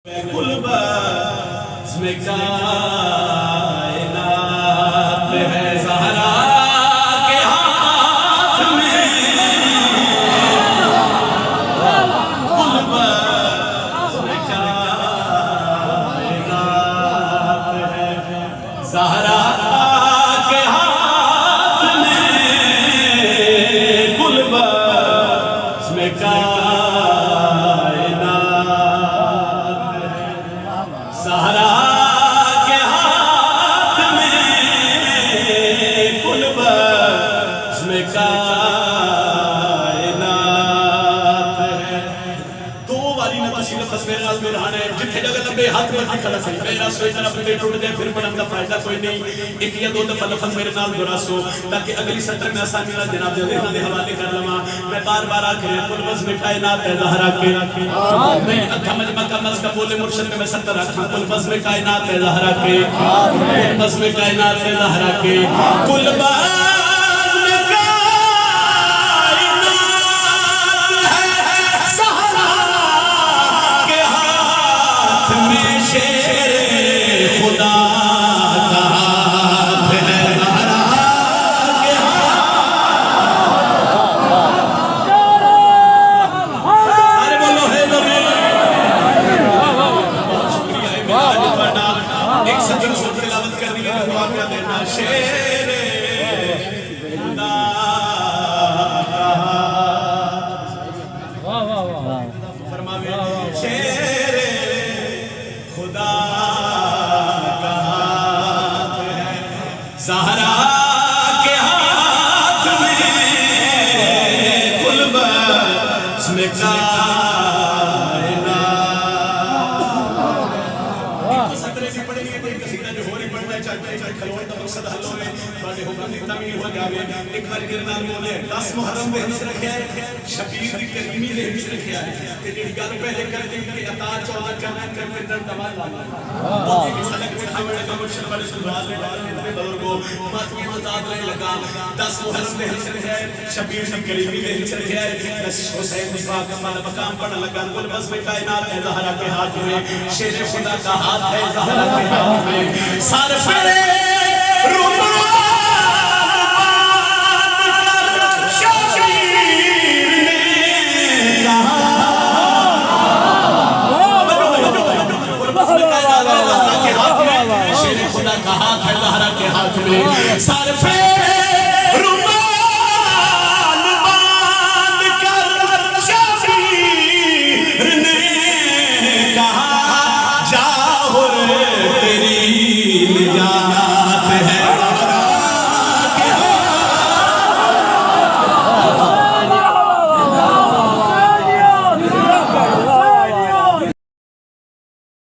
इसमें कायनात है ज़हरा के हाथ में, इसमें कायनात है ज़हरा के हाथ में, इसमें ज़हरा के हाथ में कुलबस में कायनात है। दो वाली ना किसी लफ्ज़ मेरे नाल मिलाने जिथे जगह लंबे हाथ में खड़ा सही मेरा सोई तरफ ते टूट जाए फिर बनन दा फायदा कोई नहीं। एक या दो दफा लफ्ज़ मेरे नाल दोहरासो ताकि अगली सत्र में आसानी नाल जनाब दे दे हवाले कर लवा। मैं बार-बार आखिर कुलबस में कायनात है ज़हरा के आमीन। अथा मजमा का मज का बोले मुर्शिद में सत्तर रखा कुलबस में कायनात है ज़हरा के आमीन। कुलबस में कायनात है ज़हरा के कुलबस एक सज्जन से तिलावत करनी है दुआ क्या देना शेरे खुदा वाह वाह वाह फरमावे शेरे खुदा का हाथ है ज़हरा के हाथ में कुलबस में एक बार गिरनार बोले 10 मुहर्रम दे हिस्से रखे शबीर दी करीमी दे हिस्से रखे ते जेडी गल पहले कर दी कि अता 14 करना कर फिर तमाम लाना वाह सलक में खावे का मुर्शिद वाले सुभान अल्लाह इतने बुजुर्गो मातमी मजाद नहीं लगा 10 मुहर्रम दे हिस्से रखे शबीर दी करीमी दे हिस्से रखे हुसैन दी पाक कमाल मकाम पढ़ने लगा कुलबस में कायनात है ज़हरा के हाथ में शेर खुदा का हाथ है ज़हरा के हाथ में सर पे का हाथ है ज़हरा के हाथ में सर पे रुमाल बांध कर शबीर ने कहा जाओ तेरी